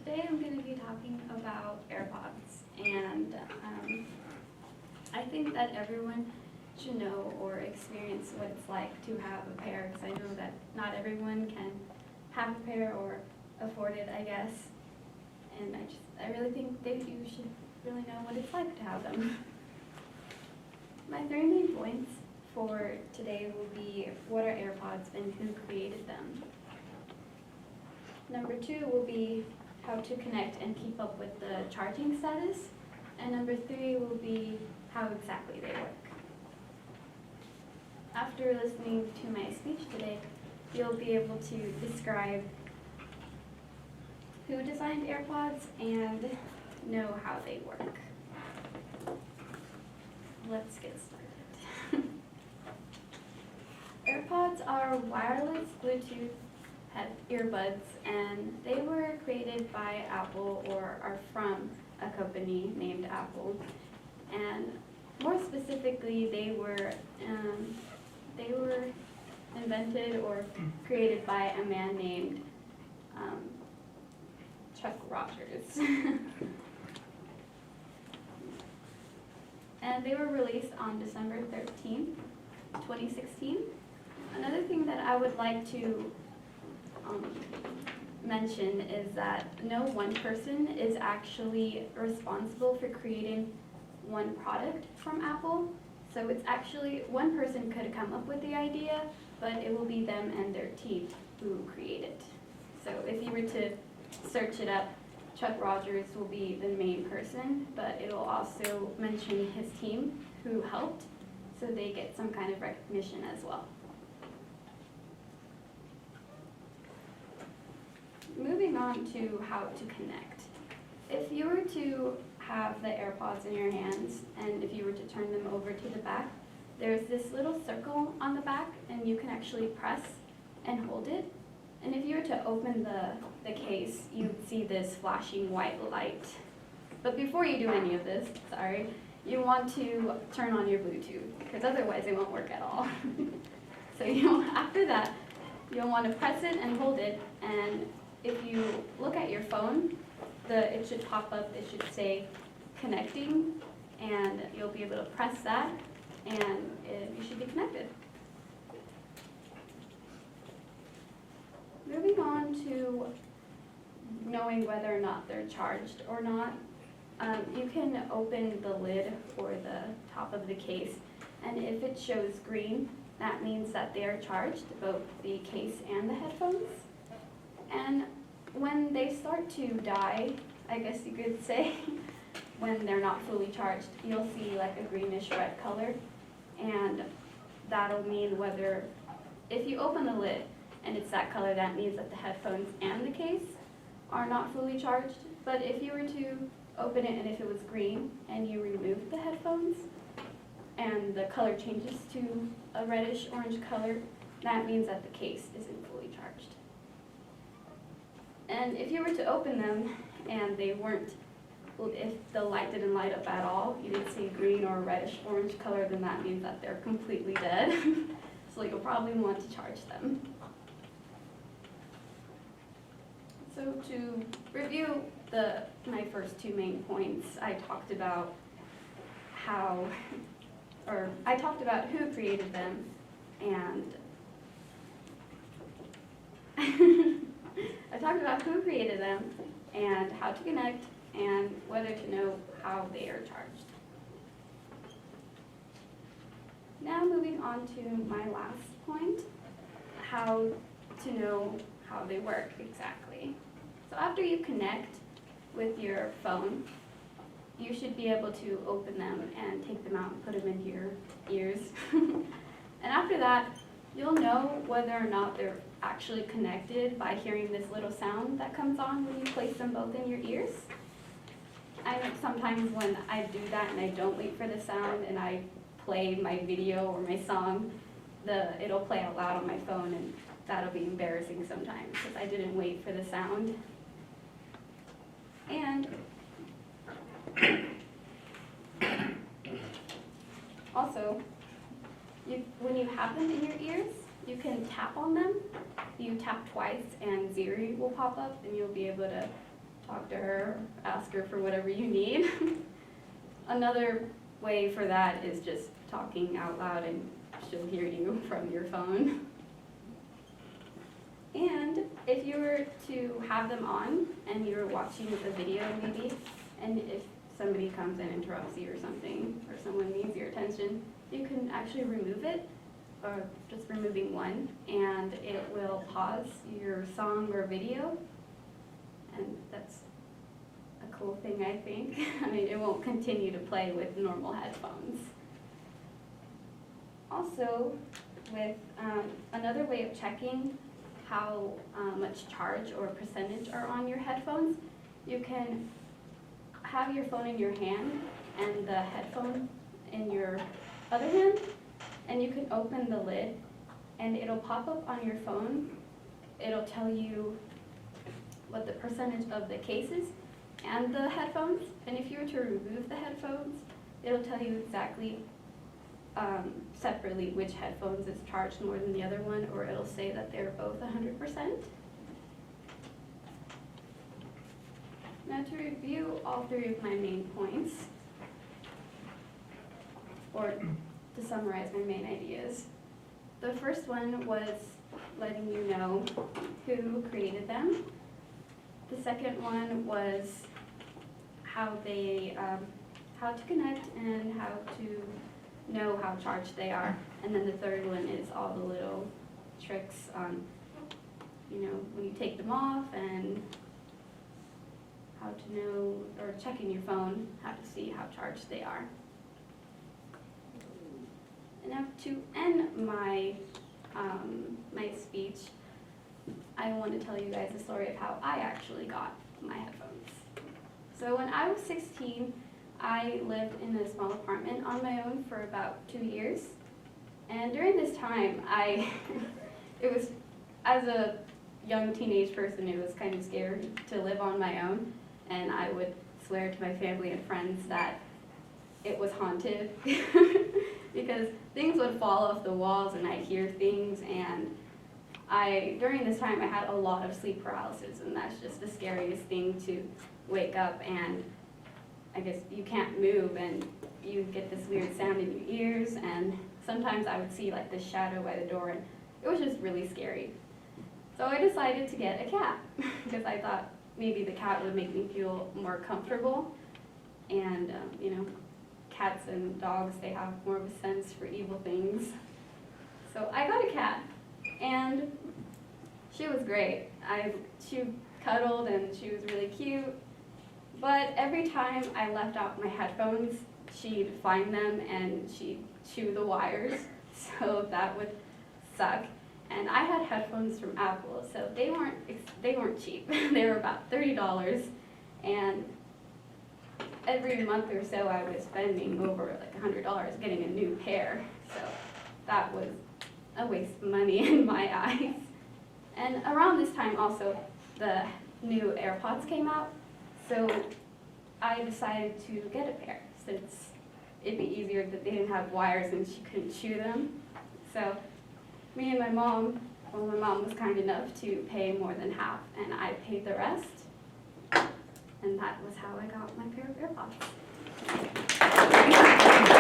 Today I'm going to be talking about AirPods, and I think that everyone should know or experience what it's like to have a pair, because I know that not everyone can have a pair or afford it, I guess, and I really think that you should really know what it's like to have them. My three main points for today will be what are AirPods and who created them. Number 2 will be how to connect and keep up with the charging status. And number 3 will be how exactly they work. After listening to my speech today, you'll be able to describe who designed AirPods and know how they work. Let's get started. AirPods are wireless Bluetooth earbuds, and they were created by Apple, or are from a company named Apple. And more specifically, they were invented or created by a man named Chuck Rogers. And they were released on December 13th, 2016. Another thing that I would like to mention is that no one person is actually responsible for creating one product from Apple. So it's actually, one person could come up with the idea, but it will be them and their team who create it. So if you were to search it up, Chuck Rogers will be the main person, but it will also mention his team who helped, so they get some kind of recognition as well. Moving on to how to connect. If you were to have the AirPods in your hands, and if you were to turn them over to the back, there's this little circle on the back, and you can actually press and hold it. And if you were to open the case, you'd see this flashing white light. But before you do any of this, you want to turn on your Bluetooth, because otherwise it won't work at all. So after that, you'll want to press it and hold it, and if you look at your phone, it should pop up, it should say connecting, and you'll be able to press that, and you should be connected. Moving on to knowing whether or not they're charged or not, you can open the lid or the top of the case, and if it shows green, that means that they are charged, both the case and the headphones. And when they start to die, I guess you could say, when they're not fully charged, you'll see like a greenish red color, and that'll mean whether, if you open the lid and it's that color, that means that the headphones and the case are not fully charged. But if you were to open it and if it was green and you remove the headphones and the color changes to a reddish orange color, that means that the case isn't fully charged. And if you were to open them and they weren't, if the light didn't light up at all, you didn't see green or reddish orange color, then that means that they're completely dead. So you'll probably want to charge them. So to review my first two main points, I talked about who created them, and I talked about who created them and how to connect and whether to know how they are charged. Now moving on to my last point, how to know how they work exactly. So after you connect with your phone, you should be able to open them and take them out and put them into your ears. And after that, you'll know whether or not they're actually connected by hearing this little sound that comes on when you place them both in your ears. I know sometimes when I do that and I don't wait for the sound and I play my video or my song, it'll play out loud on my phone, and that'll be embarrassing sometimes because I didn't wait for the sound. And also, when you have them in your ears, you can tap on them. You tap twice and Siri will pop up, and you'll be able to talk to her, ask her for whatever you need. Another way for that is just talking out loud and she'll hear you from your phone. And if you were to have them on and you're watching a video maybe, and if somebody comes and interrupts you or something, or someone needs your attention, you can actually remove it, or just removing one, and it will pause your song or video, and that's a cool thing, I think. I mean, it won't continue to play with normal headphones. Also, with another way of checking how much charge or percentage are on your headphones, you can have your phone in your hand and the headphone in your other hand, and you can open the lid and it'll pop up on your phone. It'll tell you what the percentage of the case is and the headphones, and if you were to remove the headphones, it'll tell you exactly separately which headphones is charged more than the other one, or it'll say that they're both 100%. Now to review all three of my main points, or to summarize my main ideas. The first one was letting you know who created them. The second one was how to connect and how to know how charged they are. And then the third one is all the little tricks on, when you take them off and how to know, or checking your phone, how to see how charged they are. And now to end my speech, I want to tell you guys the story of how I actually got my headphones. So when I was 16, I lived in a small apartment on my own for about 2 years. And during this time, it was, as a young teenage person, it was kind of scary to live on my own. And I would swear to my family and friends that it was haunted because things would fall off the walls and I'd hear things, and during this time I had a lot of sleep paralysis, and that's just the scariest thing, to wake up and I guess you can't move and you get this weird sound in your ears, and sometimes I would see like this shadow by the door, and it was just really scary. So I decided to get a cat because I thought maybe the cat would make me feel more comfortable, and cats and dogs, they have more of a sense for evil things. So I got a cat, and she was great. She cuddled and she was really cute, but every time I left out my headphones, she'd find them and she'd chew the wires, so that would suck. And I had headphones from Apple, so they weren't cheap. They were about $30, and every month or so I was spending over like $100 getting a new pair. So that was a waste of money in my eyes. And around this time also, the new AirPods came out, so I decided to get a pair since it'd be easier that they didn't have wires and she couldn't chew them. So me and my mom, my mom was kind enough to pay more than half, and I paid the rest. And that was how I got my pair of AirPods.